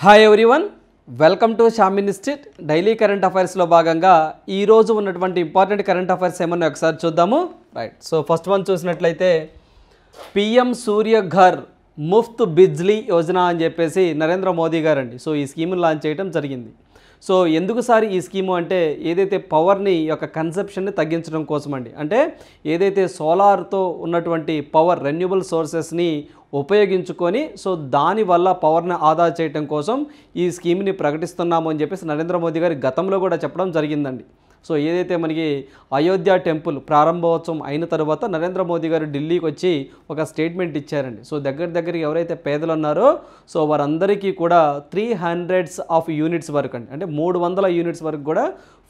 Hi everyone, welcome to Shyam institute daily current అఫైర్స్లో భాగంగా ఈరోజు ఉన్నటువంటి ఇంపార్టెంట్ కరెంట్ అఫైర్స్ ఏమన్నా ఒకసారి చూద్దాము. రైట్, సో ఫస్ట్ వన్ చూసినట్లయితే పిఎం సూర్య ఘర్ ముఫ్త్ బిజ్లీ యోజన అని చెప్పేసి నరేంద్ర మోదీ గారు అండి సో ఈ స్కీమ్ను లాంచ్ చేయడం జరిగింది. సో ఎందుకు సార్ ఈ స్కీము అంటే ఏదైతే పవర్ని యొక్క కన్సెప్షన్ని తగ్గించడం కోసం అండి. అంటే ఏదైతే సోలార్తో ఉన్నటువంటి పవర్ రెన్యూబుల్ సోర్సెస్ని ఉపయోగించుకొని సో దానివల్ల పవర్ని ఆదా చేయడం కోసం ఈ స్కీమ్ని ప్రకటిస్తున్నాము అని చెప్పేసి నరేంద్ర మోదీ గారు గతంలో కూడా చెప్పడం జరిగిందండి. సో ఏదైతే మనకి అయోధ్య టెంపుల్ ప్రారంభోత్సవం అయిన తర్వాత నరేంద్ర మోదీ గారు ఢిల్లీకి వచ్చి ఒక స్టేట్మెంట్ ఇచ్చారండి. సో దగ్గరికి ఎవరైతే పేదలు ఉన్నారో సో వారందరికీ కూడా 300 యూనిట్స్ వరకు అండి, అంటే 300 యూనిట్స్ వరకు కూడా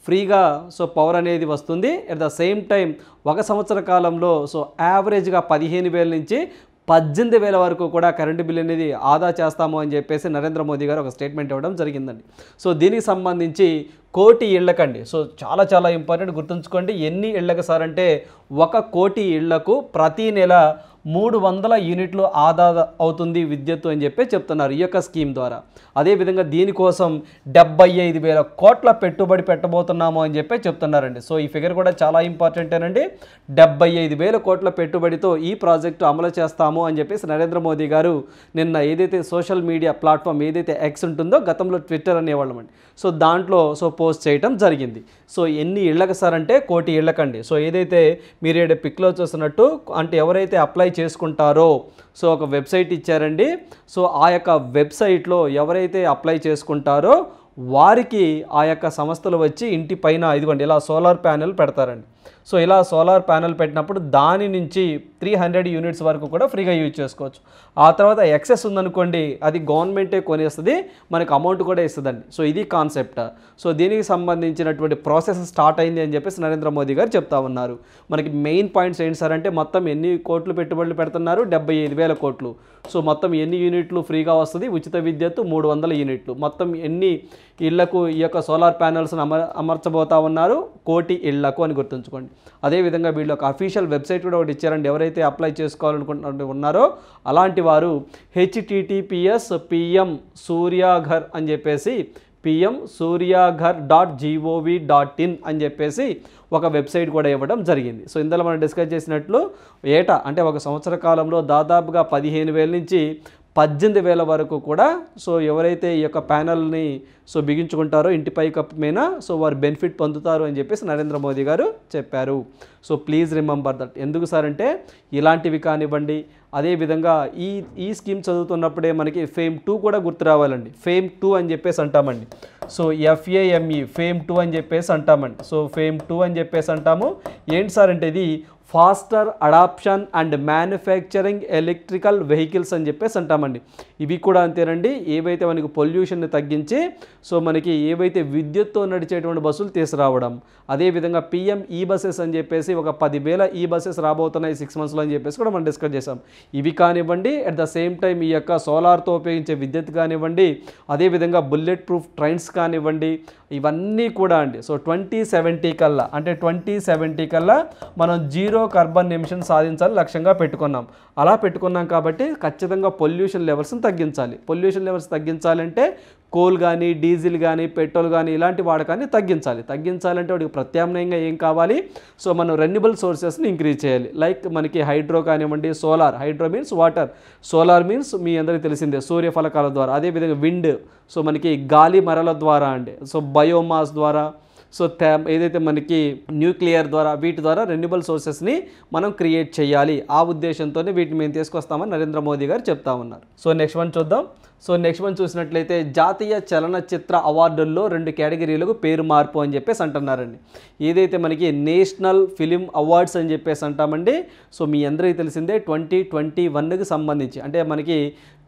ఫ్రీగా సో పవర్ అనేది వస్తుంది. అట్ ద సేమ్ టైం ఒక సంవత్సర కాలంలో సో యావరేజ్గా 15,000 నుంచి 18,000 వరకు కూడా కరెంటు బిల్ అనేది ఆదా చేస్తాము అని చెప్పేసి నరేంద్ర మోదీ గారు ఒక స్టేట్మెంట్ ఇవ్వడం జరిగిందండి. సో దీనికి సంబంధించి 1,00,00,000 ఇళ్లకండి. సో చాలా ఇంపార్టెంట్ గుర్తుంచుకోండి. ఎన్ని ఇళ్లకు సార్ అంటే 1,00,00,000 ఇళ్లకు ప్రతి నెల 300 యూనిట్లు ఆదా అవుతుంది విద్యుత్తు అని చెప్పి చెప్తున్నారు ఈ యొక్క స్కీమ్ ద్వారా. అదేవిధంగా దీనికోసం 75,000 కోట్ల పెట్టుబడి పెట్టబోతున్నాము అని చెప్పి చెప్తున్నారండి. సో ఈ ఫిగర్ కూడా చాలా ఇంపార్టెంటేనండి. 75,000 కోట్ల పెట్టుబడితో ఈ ప్రాజెక్టు అమలు చేస్తాము అని చెప్పేసి నరేంద్ర మోదీ గారు నిన్న ఏదైతే సోషల్ మీడియా ప్లాట్ఫామ్ ఏదైతే ఎక్స్ ఉంటుందో గతంలో ట్విట్టర్ అనేవాళ్ళమండి సో దాంట్లో సో పోస్ట్ చేయడం జరిగింది. సో ఎన్ని ఇళ్ళకి సార్ అంటే 1,00,00,000 ఇళ్ళకండి. సో ఏదైతే మీరు ఇక్కడ పిక్లో చూస్తున్నట్టు అంటే ఎవరైతే అప్లై చేసుకుంటారో సో ఒక వెబ్సైట్ ఇచ్చారండి. సో ఆ యొక్క వెబ్సైట్లో ఎవరైతే అప్లై చేసుకుంటారో వారికి ఆ యొక్క సంస్థలు వచ్చి ఇంటి పైన ఇదిగోండి ఇలా సోలార్ ప్యానెల్ పెడతారండి. సో ఇలా సోలార్ ప్యానెల్ పెట్టినప్పుడు దాని నుంచి 300 యూనిట్స్ వరకు కూడా ఫ్రీగా యూజ్ చేసుకోవచ్చు. ఆ తర్వాత ఎక్సెస్ ఉందనుకోండి అది గవర్నమెంటే కొనేస్తుంది, మనకు అమౌంట్ కూడా ఇస్తుందండి. సో ఇది కాన్సెప్ట్. సో దీనికి సంబంధించినటువంటి ప్రాసెస్ స్టార్ట్ అయింది అని చెప్పేసి నరేంద్ర మోదీ గారు చెప్తా ఉన్నారు. మనకి మెయిన్ పాయింట్స్ ఏంటి సార్ అంటే మొత్తం ఎన్ని కోట్లు పెట్టుబడులు పెడుతున్నారు, 75,000 కోట్లు. సో మొత్తం ఎన్ని యూనిట్లు ఫ్రీగా వస్తుంది, ఉచిత విద్యుత్తు 300 యూనిట్లు, మొత్తం ఎన్ని ఇళ్లకు ఈ యొక్క సోలార్ ప్యానెల్స్ని అమర్చబోతా ఉన్నారు, 1,00,00,000 ఇళ్లకు అని గుర్తుంచుకోండి. అదేవిధంగా వీళ్ళు ఒక అఫీషియల్ వెబ్సైట్ కూడా ఒకటి ఇచ్చారండి. ఎవరైతే అప్లై చేసుకోవాలనుకుంటున్న ఉన్నారో అలాంటి వారు https PM సూర్యాఘర్ అని చెప్పేసి pmsuryaghar.gov.in అని చెప్పేసి ఒక వెబ్సైట్ కూడా ఇవ్వడం జరిగింది. సో ఇందులో మనం డిస్కస్ చేసినట్లు ఏటా అంటే ఒక సంవత్సర కాలంలో దాదాపుగా 15,000 నుంచి 18,000 వరకు కూడా సో ఎవరైతే ఈ యొక్క ప్యానల్ని సో బిగించుకుంటారో ఇంటి పైకప్పు మీద సో వారు బెనిఫిట్ పొందుతారు అని చెప్పేసి నరేంద్ర మోదీ గారు చెప్పారు. So please remember that. ఎందుకు సార్ అంటే ఇలాంటివి కానివ్వండి, అదేవిధంగా ఈ స్కీమ్ చదువుతున్నప్పుడే మనకి ఫేమ్ 2 కూడా గుర్తు రావాలండి. ఫేమ్ 2 అని చెప్పేసి అంటామండి. సో FAME ఫేమ్ 2 అని చెప్పేసి అంటామండి. సో ఫేమ్ 2 అని చెప్పేసి అంటాము. ఏంటి సార్ అంటే ఇది faster adoption and manufacturing electrical vehicles అని చెప్పేసి అంటామండి. ఇవి కూడా అంతేనండి. ఏవైతే మనకి పొల్యూషన్ని తగ్గించి సో మనకి ఏవైతే విద్యుత్తో నడిచేటువంటి బస్సులు తీసుకురావడం, అదేవిధంగా PM ఈ బస్సెస్ అని చెప్పేసి ఒక 10,000 ఈ బస్సెస్ రాబోతున్నాయి 6 మంత్స్లో అని చెప్పేసి కూడా మనం డిస్కస్ చేసాం. ఇవి కానివ్వండి, అట్ ద సేమ్ టైం ఈ యొక్క సోలార్తో ఉపయోగించే విద్యుత్ కానివ్వండి, అదేవిధంగా బుల్లెట్ ప్రూఫ్ ట్రైన్స్ కానివ్వండి, ఇవన్నీ కూడా అండి. సో 2070 కల్లా అంటే 2070 కల్లా మనం 0 కార్బన్ ఎమిషన్ సాధించాలి లక్ష్యంగా పెట్టుకున్నాం. అలా పెట్టుకున్నాం కాబట్టి ఖచ్చితంగా పొల్యూషన్ లెవెల్స్ని తగ్గించాలి. పొల్యూషన్ లెవెల్స్ తగ్గించాలంటే కోల్ కానీ, డీజిల్ కానీ, పెట్రోల్ కానీ ఇలాంటి వాడకాన్ని తగ్గించాలంటే వాటికి ప్రత్యామ్నాయంగా ఏం కావాలి, సో మనం రెన్యూబుల్ సోర్సెస్ని ఇంక్రీజ్ చేయాలి. లైక్ మనకి హైడ్రో కానివ్వండి, solar, hydro means water, solar means మీ అందరికీ తెలిసిందే సూర్య ఫలకాల ద్వారా, అదేవిధంగా విండ్ సో మనకి గాలి మరల ద్వారా అండి, సో బయోమాస్ ద్వారా, సో ఏదైతే మనకి న్యూక్లియర్ ద్వారా వీటి ద్వారా రెన్యూబుల్ సోర్సెస్ని మనం క్రియేట్ చేయాలి. ఆ ఉద్దేశంతోనే వీటిని మేము తీసుకొస్తామని నరేంద్ర మోదీ గారు చెప్తా ఉన్నారు. సో నెక్స్ట్ వన్ చూద్దాం. సో నెక్స్ట్ వన్ చూసినట్లయితే జాతీయ చలనచిత్ర అవార్డుల్లో 2 కేటగిరీలకు పేరు మార్పు అని చెప్పేసి అంటున్నారండి. ఏదైతే మనకి నేషనల్ ఫిలిం అవార్డ్స్ అని చెప్పేసి అంటామండి. సో మీ అందరికీ తెలిసిందే 2021కి సంబంధించి అంటే మనకి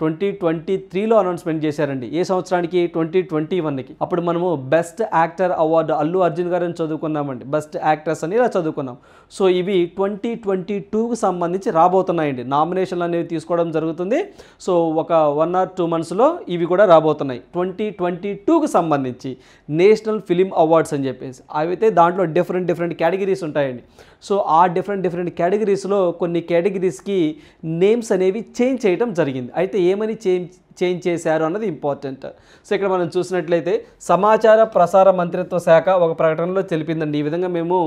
2023లో అనౌన్స్మెంట్ చేశారండి. ఏ సంవత్సరానికి? 2021కి. అప్పుడు మనము best actor award Allu Arjun గారిని చదువుకున్నామండి, బెస్ట్ యాక్ట్రెస్ అని ఇలా చదువుకున్నాం. సో ఇవి 2022కి సంబంధించి రాబోతున్నాయండి. నామినేషన్లు అనేవి తీసుకోవడం జరుగుతుంది. సో ఒక 1 or 2 monthsలో ఇవి కూడా రాబోతున్నాయి. 2022కి సంబంధించి నేషనల్ ఫిలిం అవార్డ్స్ అని చెప్పేసి అయితే దాంట్లో డిఫరెంట్ కేటగిరీస్ ఉంటాయండి. సో ఆ డిఫరెంట్ కేటగిరీస్లో కొన్ని కేటగిరీస్కి నేమ్స్ అనేవి చేంజ్ చేయడం జరిగింది. అయితే ఏమని చేంజ్ చేశారు అన్నది ఇంపార్టెంట్. సో ఇక్కడ మనం చూసినట్లయితే సమాచార ప్రసార మంత్రిత్వ శాఖ ఒక ప్రకటనలో తెలిపిందండి, ఈ విధంగా మేము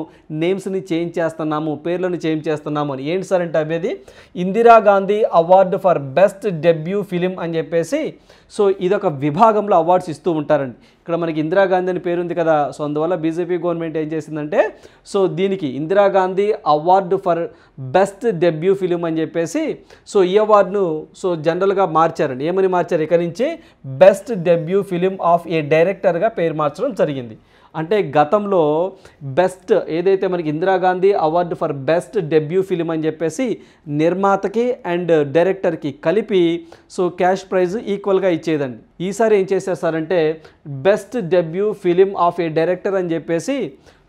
నేమ్స్ని చేంజ్ చేస్తున్నాము, పేర్లను చేంజ్ చేస్తున్నాము అని. ఏంటి సార్ అంటే అవేది Indira Gandhi award for best debut film అని చెప్పేసి, సో ఇదొక విభాగంలో అవార్డ్స్ ఇస్తూ ఉంటారండి. ఇక్కడ మనకి ఇందిరాగాంధీ అని పేరు ఉంది కదా, సో అందువల్ల బీజేపీ గవర్నమెంట్ ఏం చేసిందంటే సో దీనికి Indira Gandhi award for best debut film అని చెప్పేసి సో ఈ అవార్డును సో జనరల్గా మార్చారండి. ఏమని మార్చారు, ఇక్కడి నుంచి బెస్ట్ డెబ్యూ ఫిలిం ఆఫ్ ఏ డైరెక్టర్గా పేరు మార్చడం జరిగింది. అంటే గతంలో బెస్ట్ ఏదైతే మనకి Indira Gandhi award for best debut film అని చెప్పేసి నిర్మాతకి అండ్ డైరెక్టర్కి కలిపి సో క్యాష్ ప్రైజ్ ఈక్వల్గా ఇచ్చేదండి. ఈసారి ఏం చేశారు సార్ అంటే best debut film of A director అని చెప్పేసి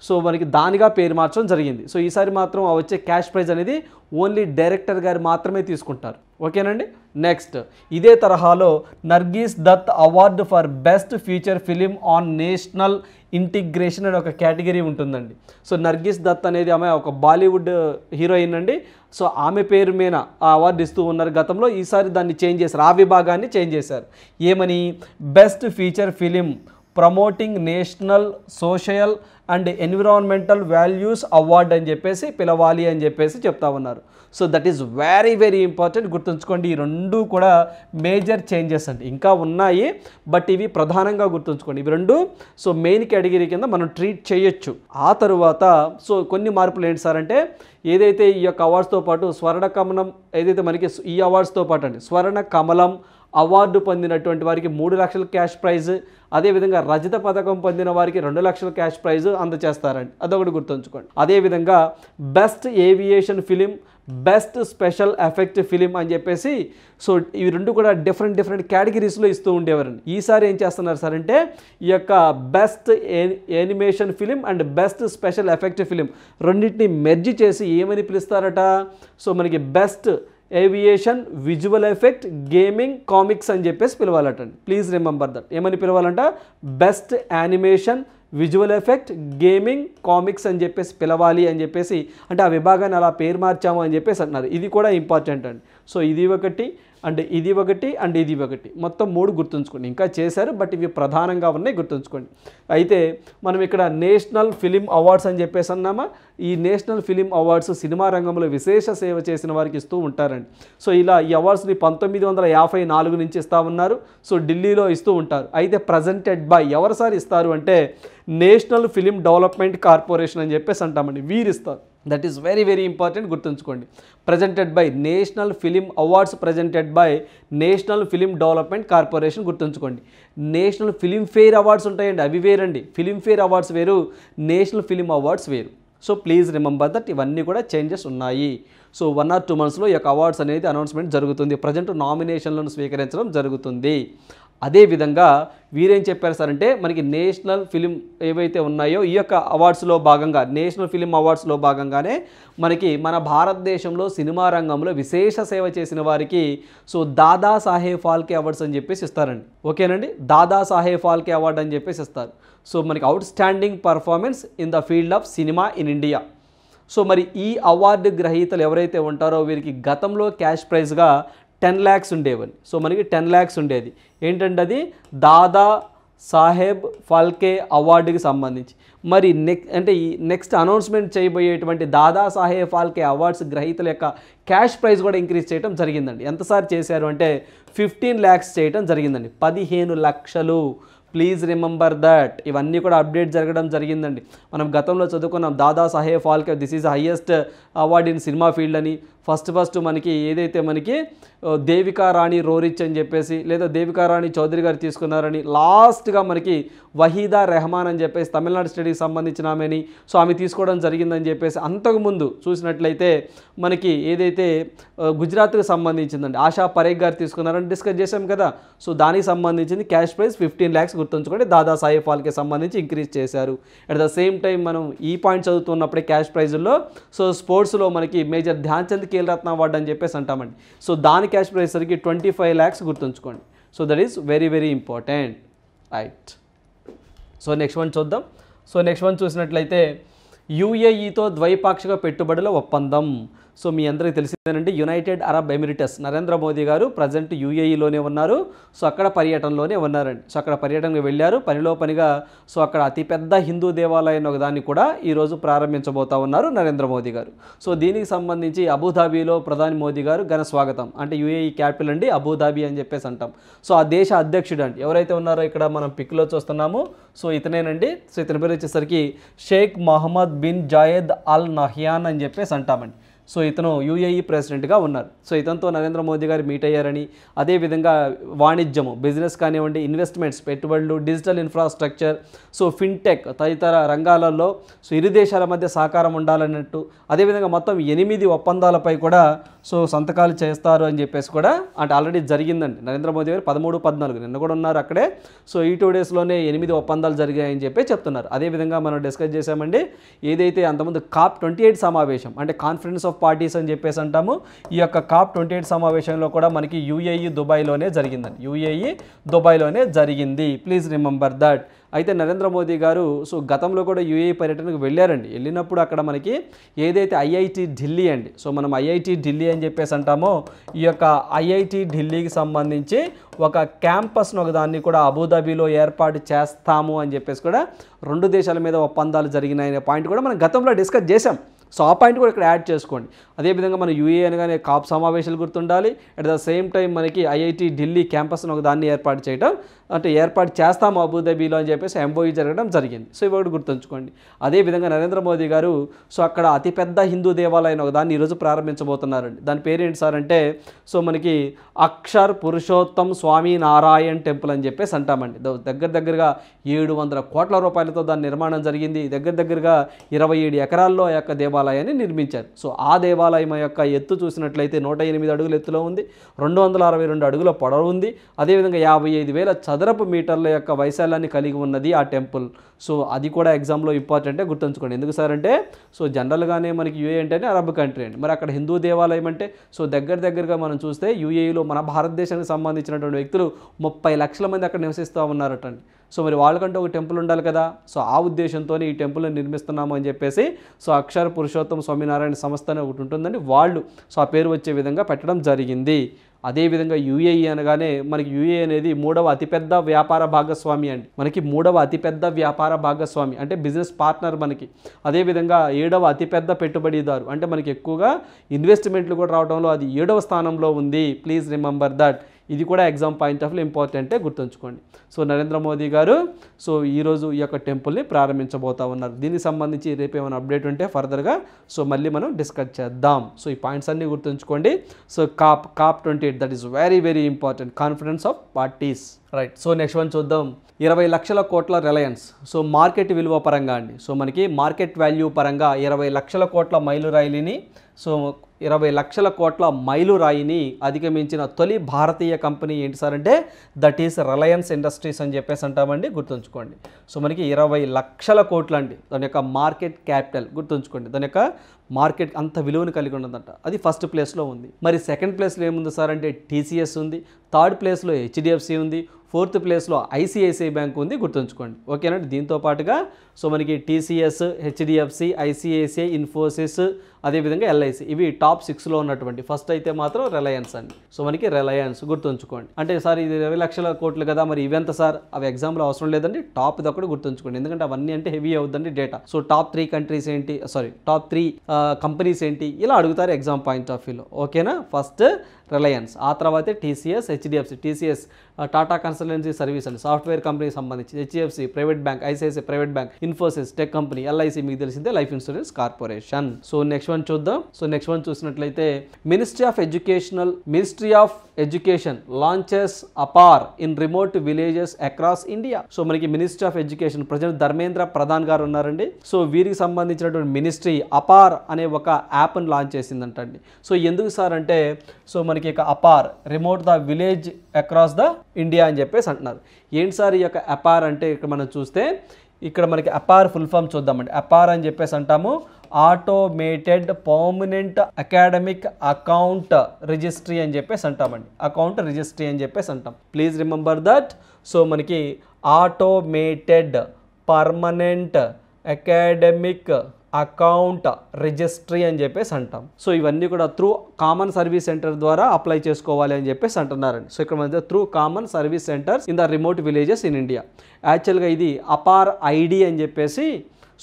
సో మనకి దానిగా పేరు మార్చడం జరిగింది. సో ఈసారి మాత్రం వచ్చే క్యాష్ ప్రైజ్ అనేది ఓన్లీ డైరెక్టర్ గారు మాత్రమే తీసుకుంటారు. ఓకేనండి. నెక్స్ట్ ఇదే తరహాలో Nargis Dutt award for best feature film on national integration అనే ఒక కేటగిరీ ఉంటుందండి. సో నర్గీస్ దత్ అనేది ఆమె ఒక బాలీవుడ్ హీరోయిన్ అండి. సో ఆమె పేరు మీద ఆ అవార్డు ఇస్తూ ఉన్నారు గతంలో. ఈసారి దాన్ని చేంజ్ చేశారు, ఆ విభాగాన్ని చేంజ్ చేశారు. ఏమని best feature film promoting national social and environmental values award అని చెప్పేసి పిలవాలి అని చెప్పేసి చెప్తా ఉన్నారు. So that is very very important, గుర్తుంచుకోండి. ఈ రెండు కూడా మేజర్ చేంజెస్ అండి, ఇంకా ఉన్నాయి బట్ ఇవి ప్రధానంగా గుర్తుంచుకోండి. ఇవి రెండు సో మెయిన్ కేటగిరీ కింద మనం ట్రీట్ చేయొచ్చు. ఆ తరువాత సో కొన్ని మార్పులు ఏంటి సార్ అంటే ఏదైతే ఈ యొక్క అవార్డ్స్తో పాటు స్వర్ణ కమలం ఏదైతే మనకి ఈ అవార్డ్స్తో పాటు అండి స్వర్ణ కమలం అవార్డు పొందినటువంటి వారికి 3 లక్షల క్యాష్ ప్రైజ్, అదేవిధంగా రజత పథకం పొందిన వారికి 2 లక్షల క్యాష్ ప్రైజ్ అందజేస్తారండి, అదొకటి గుర్తుంచుకోండి. అదేవిధంగా best aviation film, best special effect film అని చెప్పేసి సో ఇవి రెండు కూడా డిఫరెంట్ కేటగిరీస్లో ఇస్తూ ఉండేవారండి. ఈసారి ఏం చేస్తున్నారు సార్ అంటే ఈ యొక్క best animation film and best special effect film రెండింటిని మెర్జ్ చేసి ఏమని పిలుస్తారట, సో మనకి best aviation, visual effect, gaming, comics అని చెప్పేసి పిలవాలటండి. Please remember that. ఏమని పిలవాలంట best animation, visual effect, gaming, comics అని చెప్పేసి పిలవాలి అని చెప్పేసి అంటే ఆ విభాగాన్ని అలా పేరు మార్చాము అని చెప్పేసి అంటున్నారు. ఇది కూడా ఇంపార్టెంట్ అండి. సో ఇది ఒకటి అండ్ ఇది ఒకటి అండ్ ఇది ఒకటి, మొత్తం 3 గుర్తుంచుకోండి. ఇంకా చేశారు బట్ ఇవి ప్రధానంగా ఉన్నాయి, గుర్తుంచుకోండి. అయితే మనం ఇక్కడ నేషనల్ ఫిలిం అవార్డ్స్ అని చెప్పేసి అన్నామా, ఈ నేషనల్ ఫిలిం అవార్డ్స్ సినిమా రంగంలో విశేష సేవ చేసిన వారికి ఇస్తూ ఉంటారండి. సో ఇలా ఈ అవార్డ్స్ని 1954 నుంచి ఇస్తూ ఉన్నారు. సో ఢిల్లీలో ఇస్తూ ఉంటారు. అయితే ప్రజెంటెడ్ బై ఎవరు సార్ ఇస్తారు అంటే నేషనల్ ఫిలిం డెవలప్మెంట్ కార్పొరేషన్ అని చెప్పేసి అంటామండి, వీరు ఇస్తారు. That is very very important, గుర్తుంచుకోండి. Presented by national film awards, presented by national film development corporation, గుర్తుంచుకోండి. నేషనల్ ఫిలిం ఫేర్ అవార్డ్స్ ఉంటాయండి, అవి వేరండి. ఫిలిం ఫేర్ అవార్డ్స్ వేరు, నేషనల్ ఫిలిం అవార్డ్స్ వేరు. So please remember that. ఇవన్నీ కూడా చేంజెస్ ఉన్నాయి. సో 1 or 2 monthsలో ఈ యొక్క అవార్డ్స్ అనేది అనౌన్స్మెంట్ జరుగుతుంది. ప్రజెంట్ నామినేషన్లను స్వీకరించడం జరుగుతుంది. అదేవిధంగా వీరేం చెప్పారు సార్ అంటే మనకి నేషనల్ ఫిలిం ఏవైతే ఉన్నాయో ఈ యొక్క అవార్డ్స్లో భాగంగా నేషనల్ ఫిలిం అవార్డ్స్లో భాగంగానే మనకి మన భారతదేశంలో సినిమా రంగంలో విశేష సేవ చేసిన వారికి సో దాదా సాహెబ్ ఫాల్కే అవార్డ్స్ అని చెప్పేసి ఇస్తారండి. ఓకేనండి, దాదా సాహెబ్ ఫాల్కే అవార్డు అని చెప్పేసి ఇస్తారు. సో మనకి out standing performance in the field of cinema in India. So మరి ఈ అవార్డు గ్రహీతలు ఎవరైతే ఉంటారో వీరికి గతంలో క్యాష్ ప్రైజ్గా 10 lakhs ఉండేవని. సో మనకి 10 lakhs ఉండేది. ఏంటంటే అది దాదా సాహెబ్ ఫాల్కే అవార్డుకి సంబంధించి. మరి ఈ నెక్స్ట్ అనౌన్స్మెంట్ చేయబోయేటువంటి దాదా సాహెబ్ ఫాల్కే అవార్డ్స్ గ్రహీతల యొక్క క్యాష్ ప్రైజ్ కూడా ఇంక్రీజ్ చేయడం జరిగిందండి. ఎంతసారి చేశారు అంటే 15 lakhs చేయడం జరిగిందండి, 15 లక్షలు. Please remember that. ఇవన్నీ కూడా అప్డేట్ జరగడం జరిగిందండి. మనం గతంలో చదువుకున్నాం Dada Saheb Phalke this is highest award in cinema field అని. ఫస్ట్ మనకి ఏదైతే మనకి దేవికా రాణి రోరిచ్ అని చెప్పేసి లేదా దేవికా రాణి చౌదరి గారు తీసుకున్నారని, లాస్ట్గా మనకి వహీదా రెహమాన్ అని చెప్పేసి తమిళనాడు స్టడీకి సంబంధించిన ఆమెని సో ఆమె తీసుకోవడం జరిగిందని చెప్పేసి అంతకుముందు చూసినట్లయితే మనకి ఏదైతే గుజరాత్కి సంబంధించిందండి ఆశా పరేఖ్ గారు తీసుకున్నారని డిస్కస్ చేసాం కదా. సో దానికి సంబంధించింది క్యాష్ ప్రైజ్ 15 lakhs, గుర్తుంచుకోండి. దాదా సాహెబ్ ఫాల్కే సంబంధించి ఇంక్రీజ్ చేశారు. అట్ ద సేమ్ టైం మనం ఈ పాయింట్ చదువుతున్నప్పుడే క్యాష్ ప్రైజ్లో సో స్పోర్ట్స్లో మనకి మేజర్ ధ్యాన్ చంద్ ఖేల్ రత్న అవార్డు అని చెప్పేసి అంటామండి. సో దాని క్యాష్ ప్రైజ్ సరికి 25 lakhs, గుర్తుంచుకోండి. So that is very very important, right. So next one చూద్దాం. సో నెక్స్ట్ వన్ చూసినట్లయితే యూఏఈతో ద్వైపాక్షిక పెట్టుబడుల ఒప్పందం. సో మీ అందరికీ తెలిసిందేనండి, United Arab Emirates Narendra Modi గారు ప్రజెంట్ యూఏఈలోనే ఉన్నారు. సో అక్కడ పర్యటనలోనే ఉన్నారండి. సో అక్కడ పర్యటనకు వెళ్ళారు పనిలో పనిగా. సో అక్కడ అతిపెద్ద హిందూ దేవాలయం ఒకదాన్ని కూడా ఈరోజు ప్రారంభించబోతా ఉన్నారు నరేంద్ర మోదీ గారు. సో దీనికి సంబంధించి అబుదాబిలో ప్రధాని మోదీ గారు ఘన స్వాగతం, అంటే యూఏఈ క్యాపిటల్ అండి అబుదాబి అని చెప్పేసి అంటాం. సో ఆ దేశ అధ్యక్షుడు అండి ఎవరైతే ఉన్నారో ఇక్కడ మనం పిక్లో చూస్తున్నాము, సో ఇతనేనండి. సో ఇతని పేరు వచ్చేసరికి Sheikh Mohamed bin Zayed Al Nahyan అని చెప్పేసి అంటామండి. సో ఇతను యూఏఈ ప్రెసిడెంట్గా ఉన్నారు. సో ఇతనితో నరేంద్ర మోదీ గారు మీట్ అయ్యారని, అదేవిధంగా వాణిజ్యము, బిజినెస్ కానివ్వండి, ఇన్వెస్ట్మెంట్స్, పెట్టుబడులు, డిజిటల్ ఇన్ఫ్రాస్ట్రక్చర్, సో ఫిన్టెక్ తదితర రంగాలలో సో ఇరు దేశాల మధ్య సహకారం ఉండాలన్నట్టు, అదేవిధంగా మొత్తం 8 ఒప్పందాలపై కూడా సో సంతకాలు చేస్తారు అని చెప్పేసి కూడా, అంటే ఆల్రెడీ జరిగిందండి. నరేంద్ర మోదీ గారు 13, 14 నిన్న కూడా ఉన్నారు అక్కడే. సో ఈ 2 డేస్లోనే 8 ఒప్పందాలు జరిగాయని చెప్పి చెప్తున్నారు. అదేవిధంగా మనం డిస్కస్ చేశామండి ఏదైతే అంతకుముందు COP28 సమావేశం, అంటే కాన్ఫరెన్స్ ఆఫ్ పార్టీస్ అని చెప్పేసి అంటాము. ఈ యొక్క COP28 సమావేశంలో కూడా మనకి యూఏఈ దుబాయ్లోనే జరిగిందండి. యూఏఈ దుబాయ్లోనే జరిగింది, ప్లీజ్ రిమెంబర్ దట్. అయితే నరేంద్ర మోదీ గారు సో గతంలో కూడా యూఏఈ పర్యటనకు వెళ్ళారండి. వెళ్ళినప్పుడు అక్కడ మనకి ఏదైతే ఐఐటి ఢిల్లీ అండి, సో మనం ఐఐటి ఢిల్లీ అని చెప్పేసి అంటామో, ఈ యొక్క ఐఐటి ఢిల్లీకి సంబంధించి ఒక క్యాంపస్ను ఒకదాన్ని కూడా అబుదాబిలో ఏర్పాటు చేస్తాము అని చెప్పేసి కూడా 2 దేశాల మీద ఒప్పందాలు జరిగినాయనే పాయింట్ కూడా మనం గతంలో డిస్కస్ చేసాం. సో ఆ పాయింట్ కూడా ఇక్కడ యాడ్ చేసుకోండి. అదేవిధంగా మన యూఏ అనగానే కాప్ సమావేశాలు గుర్తుండాలి. అట్ ద సేమ్ టైం మనకి ఐఐటి ఢిల్లీ క్యాంపస్ను ఒక దాన్ని ఏర్పాటు చేయడం, అంటే ఏర్పాటు చేస్తాము అబుదాబిలో అని చెప్పేసి ఎంఓయూ జరగడం జరిగింది. సో ఇవి ఒకటి గుర్తుంచుకోండి. అదేవిధంగా నరేంద్ర మోదీ గారు సో అక్కడ అతిపెద్ద హిందూ దేవాలయం ఒక దాన్ని ఈరోజు ప్రారంభించబోతున్నారండి. దాని పేరు ఏంటి సార్ అంటే, సో మనకి అక్షర్ పురుషోత్తం స్వామి నారాయణ్ టెంపుల్ అని చెప్పేసి అంటామండి. దగ్గరగా 700 కోట్ల రూపాయలతో దాని నిర్మాణం జరిగింది. దగ్గరగా 27 ఎకరాల్లో ఆ యొక్క దేవాలయాన్ని నిర్మించారు. సో ఆ దేవాలయం యొక్క ఎత్తు చూసినట్లయితే 108 అడుగుల ఎత్తులో ఉంది, 262 అడుగుల పొడవు ఉంది. అదేవిధంగా 55,000 చదరపు మీటర్ల యొక్క వైశాల్యాన్ని కలిగి ఉన్నది ఆ టెంపుల్. సో అది కూడా ఎగ్జామ్లో ఇంపార్టెంటే, గుర్తుంచుకోండి. ఎందుకు సార్ అంటే, సో జనరల్గానే మనకి యూఏ అంటేనే అరబ్ కంట్రీ అండి. మరి అక్కడ హిందూ దేవాలయం అంటే, సో దగ్గరగా మనం చూస్తే యూఏఈలో మన భారతదేశానికి సంబంధించినటువంటి వ్యక్తులు 30 లక్షల మంది అక్కడ నివసిస్తూ ఉన్నారటండి. సో మరి వాళ్ళకంటే ఒక టెంపుల్ ఉండాలి కదా. సో ఆ ఉద్దేశంతోనే ఈ టెంపుల్ని నిర్మిస్తున్నాము అని చెప్పేసి సో అక్షర పురుషోత్తం స్వామినారాయణ సంస్థ అని ఒకటి ఉంటుందండి, వాళ్ళు సో ఆ పేరు వచ్చే విధంగా పెట్టడం జరిగింది. అదేవిధంగా యూఏఈ అనగానే మనకి యూఏ అనేది 3వ అతిపెద్ద వ్యాపార భాగస్వామి అండి. మనకి 3వ అతిపెద్ద వ్యాపార భాగస్వామి అంటే బిజినెస్ పార్ట్నర్ మనకి. అదేవిధంగా 7వ అతిపెద్ద పెట్టుబడిదారు, అంటే మనకి ఎక్కువగా ఇన్వెస్ట్మెంట్లు కూడా రావడంలో అది 7వ స్థానంలో ఉంది. Please remember that. ఇది కూడా ఎగ్జామ్ పాయింట్ ఆఫ్ వ్యూ ఇంపార్టెంటే, గుర్తుంచుకోండి. సో నరేంద్ర మోదీ గారు సో ఈరోజు ఈ యొక్క టెంపుల్ని ప్రారంభించబోతా ఉన్నారు. దీనికి సంబంధించి రేపు ఏమైనా అప్డేట్ ఉంటే ఫర్దర్గా సో మళ్ళీ మనం డిస్కస్ చేద్దాం. సో ఈ పాయింట్స్ అన్నీ గుర్తుంచుకోండి. So COP28 that is very important, conference of parties, right. So next one చూద్దాం. 20 లక్షల కోట్ల రిలయన్స్. సో మార్కెట్ విలువ పరంగా అండి, సో మనకి మార్కెట్ వాల్యూ పరంగా 20 లక్షల కోట్ల మైలురాయిని, సో 20 లక్షల కోట్ల మైలురాయిని అధిగమించిన తొలి భారతీయ కంపెనీ ఏంటి సార్ అంటే, దట్ ఈస్ రిలయన్స్ ఇండస్ట్రీస్ అని చెప్పేసి అంటామండి, గుర్తుంచుకోండి. సో మనకి 20 లక్షల కోట్లు అండి దాని యొక్క మార్కెట్ క్యాపిటల్, గుర్తుంచుకోండి. దాని యొక్క మార్కెట్ అంత విలువను కలిగి ఉన్నదంట. అది ఫస్ట్ ప్లేస్లో ఉంది. మరి సెకండ్ ప్లేస్లో ఏముంది సార్ అంటే TCS ఉంది, థర్డ్ ప్లేస్లో HDFC ఉంది, ఫోర్త్ ప్లేస్లో ICICI బ్యాంక్ ఉంది, గుర్తుంచుకోండి. ఓకేనండి. దీంతో పాటుగా సో మనకి TCS, HDFC, ICICI, ఇన్ఫోసిస్, అదేవిధంగా LIC ఇవి టాప్ 6లో ఉన్నటువంటి. ఫస్ట్ అయితే మాత్రం రిలయన్స్ అండి. సో మనకి రిలయన్స్ గుర్తుంచుకోండి. అంటే సార్ ఇది 20 లక్షల కోట్లు కదా, మరి ఇవెంత సార్, అవి ఎగ్జామ్లో అవసరం లేదండి. టాప్ ఇది ఒకటి గుర్తుంచుకోండి, ఎందుకంటే అవన్నీ అంటే హెవీ అవుతుందండి డేటా. సో టాప్ 3 కంట్రీస్ ఏంటి, టాప్ 3 కంపెనీస్ ఏంటి, ఇలా అడుగుతారు ఎగ్జామ్ పాయింట్ ఆఫ్ వ్యూలో. ఓకేనా. ఫస్ట్ రిలయన్స్, ఆ తర్వాతే TCS, HDFC. TCS Tata consultancy service అండి, సాఫ్ట్వేర్ కంపెనీకి సంబంధించి. HDFC private bank, ICICI private bank, Infosys tech company, LIC మీకు తెలిసిందే life insurance corporation. So next one చూద్దాం. సో నెక్స్ట్ వన్ చూసినట్లయితే ministry of education launches Apaar in remote villages across India. So మనకి ministry of education present Dharmendra Pradhan గారు ఉన్నారండి. So వీరికి సంబంధించినటువంటి ministry APAAR అనే ఒక యాప్ని లాంచ్ చేసిందంటండి. సో ఎందుకు సార్ అంటే, సో మనకి ఇక APAAR remote the village across the India అని చెప్పేసి అంటున్నారు. ఏంటి సార్ ఈ యొక్క అపార్ అంటే, ఇక్కడ మనం చూస్తే ఇక్కడ మనకి అపార్ ఫుల్ ఫామ్ చూద్దామండి. అపార్ అని చెప్పేసి అంటాము automated permanent academic account registry అని చెప్పేసి అంటామండి. అకౌంట్ రిజిస్ట్రీ అని చెప్పేసి అంటాం. Please remember that. సో మనకి automated permanent academic account registry అని చెప్పేసి అంటాం. సో ఇవన్నీ కూడా త్రూ కామన్ సర్వీస్ సెంటర్ ద్వారా అప్లై చేసుకోవాలి అని చెప్పేసి అంటున్నారండి. సో ఇక్కడ మన through common service centres in the remote villages in India. యాక్చువల్గా ఇది అపార్ ఐడి అని చెప్పేసి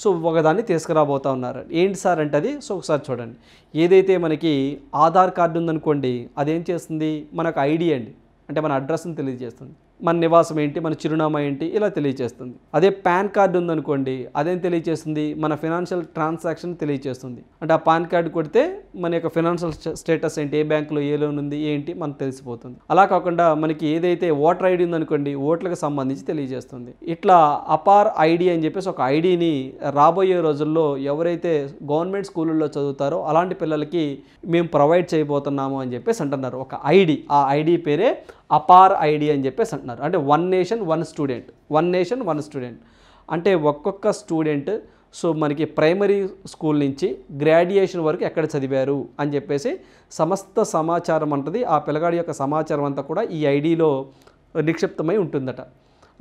సో ఒకదాన్ని తీసుకురాబోతా ఉన్నారు. ఏంటి సార్ అంటే అది, సో ఒకసారి చూడండి. ఏదైతే మనకి ఆధార్ కార్డు ఉందనుకోండి, అదేం చేస్తుంది, మనకు ఐడి అండి, అంటే మన అడ్రస్ని తెలియజేస్తుంది, మన నివాసం ఏంటి, మన చిరునామా ఏంటి, ఇలా తెలియజేస్తుంది. అదే పాన్ కార్డు ఉందనుకోండి, అదేం తెలియజేస్తుంది, మన ఫినాన్షియల్ ట్రాన్సాక్షన్ తెలియజేస్తుంది. అంటే ఆ పాన్ కార్డు కొడితే మన యొక్క ఫినాన్షియల్ స్టేటస్ ఏంటి, ఏ బ్యాంకులో ఏ లోన్ ఉంది ఏంటి మనకు తెలిసిపోతుంది. అలా కాకుండా మనకి ఏదైతే ఓటర్ ఐడి ఉందనుకోండి, ఓట్లకు సంబంధించి తెలియజేస్తుంది. ఇట్లా అపార్ ఐడి అని చెప్పేసి ఒక ఐడిని రాబోయే రోజుల్లో ఎవరైతే గవర్నమెంట్ స్కూళ్ళల్లో చదువుతారో అలాంటి పిల్లలకి మేము ప్రొవైడ్ చేయబోతున్నాము అని చెప్పేసి అంటున్నారు. ఒక ఐడి, ఆ ఐడి పేరే అపార్ ఐడి అని చెప్పేసి అంటున్నారు. అంటే వన్ నేషన్ వన్ స్టూడెంట్ అంటే ఒక్కొక్క స్టూడెంట్ సో మనకి ప్రైమరీ స్కూల్ నుంచి గ్రాడ్యుయేషన్ వరకు ఎక్కడ చదివారు అని చెప్పేసి సమస్త సమాచారం అంటది. ఆ పిల్లగాడి యొక్క సమాచారం అంతా కూడా ఈ ఐడిలో నిక్షిప్తమై ఉంటుందట.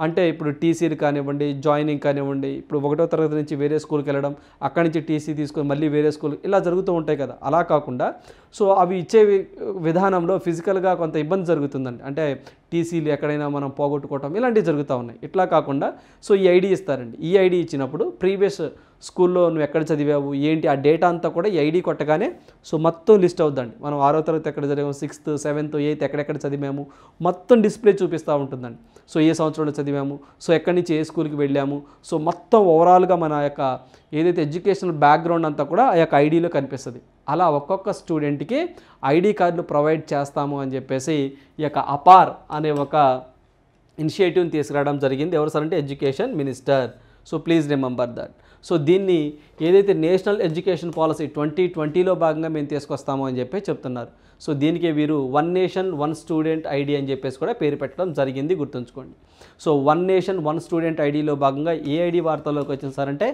అంటే ఇప్పుడు టీసీలు కానివ్వండి, జాయినింగ్ కానివ్వండి, ఇప్పుడు 1వ తరగతి నుంచి వేరే స్కూల్కి వెళ్ళడం, అక్కడి నుంచి టీసీ తీసుకొని మళ్ళీ వేరే స్కూల్, ఇలా జరుగుతూ ఉంటాయి కదా. అలా కాకుండా సో అవి ఇచ్చే విధానంలో ఫిజికల్గా కొంత ఇబ్బంది జరుగుతుందండి. అంటే టీసీలు ఎక్కడైనా మనం పోగొట్టుకోవటం ఇలాంటివి జరుగుతూ ఉన్నాయి. ఇట్లా కాకుండా సో ఈ ఐడి ఇస్తారండి. ఈ ఐడి ఇచ్చినప్పుడు ప్రీవియస్ స్కూల్లో నువ్వు ఎక్కడ చదివావు ఏంటి ఆ డేటా అంతా కూడా ఈ ఐడి కొట్టగానే సో మొత్తం లిస్ట్ అవుతుందండి. మనం 6వ తరగతి ఎక్కడ చదివాము, 6th 7th 8th ఎక్కడెక్కడ చదివాము మొత్తం డిస్ప్లే చూపిస్తూ ఉంటుందండి. సో ఏ సంవత్సరంలో చదివాము, సో ఎక్కడి నుంచి ఏ స్కూల్కి వెళ్ళాము, సో మొత్తం ఓవరాల్గా మన యొక్క ఏదైతే ఎడ్యుకేషనల్ బ్యాక్గ్రౌండ్ అంతా కూడా ఆ యొక్క ఐడిలో కనిపిస్తుంది. అలా ఒక్కొక్క స్టూడెంట్కి ఐడి కార్డులు ప్రొవైడ్ చేస్తాము అని చెప్పేసి ఈ యొక్క అపార్ అనే ఒక ఇనిషియేటివ్ని తీసుకురావడం జరిగింది. ఎవరు సార్ అంటే education minister. So please remember that. So దీన్ని ఏదైతే నేషనల్ ఎడ్యుకేషన్ పాలసీ 2020లో భాగంగా మేము తీసుకొస్తాము అని చెప్పి చెప్తున్నారు. సో దీనికి వీరు one nation one student ID అని చెప్పేసి కూడా పేరు పెట్టడం జరిగింది, గుర్తుంచుకోండి. So one nation one student ఐడిలో భాగంగా ఏ ఐడి వార్తల్లోకి వచ్చింది సార్ అంటే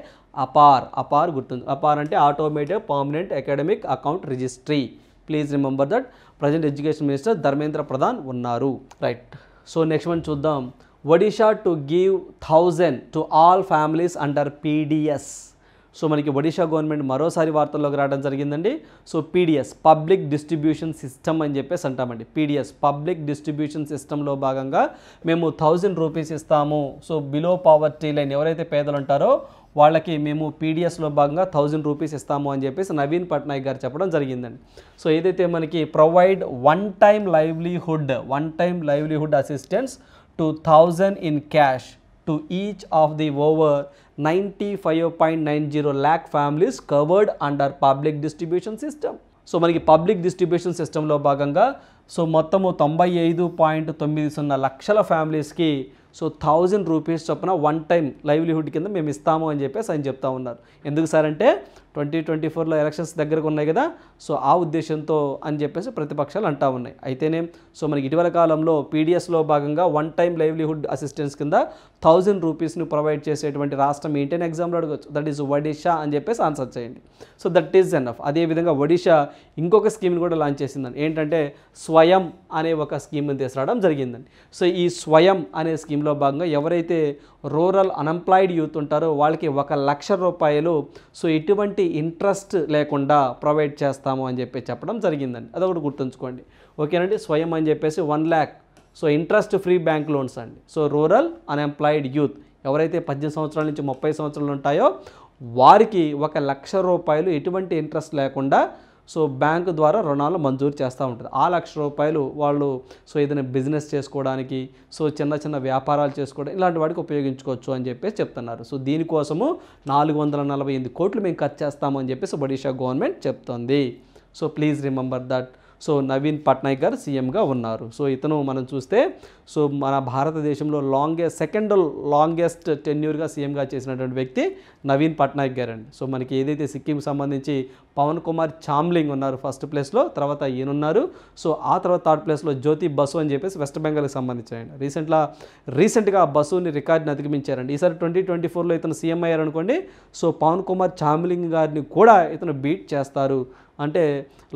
అపార్ గుర్తుంది. అపార్ అంటే automatic permanent academic account registry. Please remember that. Present education minister Dharmendra Pradhan ఉన్నారు. రైట్. సో నెక్స్ట్ వన్ చూద్దాం. Odisha to give 1000 to all families under PDS. So మనకి ఒడిషా గవర్నమెంట్ మరోసారి వార్తల్లోకి రావడం జరిగిందండి. So PDS public distribution system అని చెప్పేసి అంటామండి. పీడిఎస్ పబ్లిక్ డిస్ట్రిబ్యూషన్ సిస్టంలో భాగంగా మేము 1000 రూపీస్ ఇస్తాము. సో బిలో పావర్టీ లైన్ ఎవరైతే పేదలు ఉంటారో వాళ్ళకి మేము పీడిఎస్లో భాగంగా 1000 రూపీస్ ఇస్తాము అని చెప్పేసి నవీన్ పట్నాయక్ గారు చెప్పడం జరిగిందండి. సో ఏదైతే మనకి provide one time livelihood assistance to 1000 in cash to each of the over 95.90 lakh families covered under public distribution system. So మనకి పబ్లిక్ డిస్ట్రిబ్యూషన్ సిస్టంలో భాగంగా సో మొత్తము 95.90 లక్షల ఫ్యామిలీస్కి సో 1000 రూపీస్ చొప్పున వన్ టైం లైవ్లీహుడ్ కింద మేము ఇస్తాము అని చెప్పేసి ఆయన చెప్తా ఉన్నారు. ఎందుకు సార్ అంటే 2024లో ఎలక్షన్స్ దగ్గరకు ఉన్నాయి కదా, సో ఆ ఉద్దేశంతో అని చెప్పేసి ప్రతిపక్షాలు అంటా ఉన్నాయి. అయితేనే సో మనకి ఇటీవల కాలంలో పీడిఎస్లో భాగంగా వన్ టైం లైవ్లీహుడ్ అసిస్టెన్స్ కింద 1000 రూపీస్ని ప్రొవైడ్ చేసేటువంటి రాష్ట్రం ఏంటి అని ఎగ్జామ్లో అడగచ్చు. దట్ ఈస్ ఒడిషా అని చెప్పేసి ఆన్సర్ చేయండి. So that is enough. అదేవిధంగా ఒడిషా ఇంకొక స్కీమ్ని కూడా లాంచ్ చేసిందండి. ఏంటంటే స్వయం అనే ఒక స్కీమ్ని తీసుకురావడం జరిగిందండి. సో ఈ స్వయం అనే స్కీమ్లో భాగంగా ఎవరైతే రూరల్ అన్ఎంప్లాయిడ్ యూత్ ఉంటారో వాళ్ళకి 1 లక్ష రూపాయలు సో ఎటువంటి ఇంట్రెస్ట్ లేకుండా ప్రొవైడ్ చేస్తాము అని చెప్పి చెప్పడం జరిగిందండి. అదొకటి గుర్తుంచుకోండి. ఓకేనండి. స్వయం అని చెప్పేసి 1 lakh so interest free bank loans అండి. సో రూరల్ అన్ఎంప్లాయిడ్ యూత్ ఎవరైతే 18 సంవత్సరాల నుంచి 30 సంవత్సరాలు ఉంటాయో వారికి 1 లక్ష రూపాయలు ఎటువంటి ఇంట్రెస్ట్ లేకుండా సో బ్యాంకు ద్వారా రుణాలు మంజూరు చేస్తూ ఉంటుంది. ఆ 1 లక్ష రూపాయలు వాళ్ళు సో ఏదైనా బిజినెస్ చేసుకోవడానికి, సో చిన్న వ్యాపారాలు చేసుకోవడం ఇలాంటి వాటికి ఉపయోగించుకోవచ్చు అని చెప్పేసి చెప్తున్నారు. సో దీనికోసము 448 కోట్లు మేము ఖర్చు చేస్తాము అని చెప్పేసి ఒడిషా గవర్నమెంట్ చెప్తుంది. So please remember that. So Naveen Patnaik గారు సీఎంగా ఉన్నారు. సో ఇతను మనం చూస్తే సో మన భారతదేశంలో సెకండ్ లాంగెస్ట్ టెన్యూర్గా సీఎంగా చేసినటువంటి వ్యక్తి నవీన్ పట్నాయక్ గారు అండి. సో మనకి ఏదైతే సిక్కింకి సంబంధించి పవన్ కుమార్ చామ్లింగ్ ఉన్నారు ఫస్ట్ ప్లేస్లో, తర్వాత ఈయనున్నారు. సో ఆ తర్వాత థర్డ్ ప్లేస్లో జ్యోతి బసు అని చెప్పేసి వెస్ట్ బెంగాల్కి సంబంధించారండి. రీసెంట్గా ఆ బసుని రికార్డుని అధిగమించారండి. ఈసారి 2024లో ఇతను సీఎం అయ్యారనుకోండి, సో పవన్ కుమార్ చామ్లింగ్ గారిని కూడా ఇతను బీట్ చేస్తారు. అంటే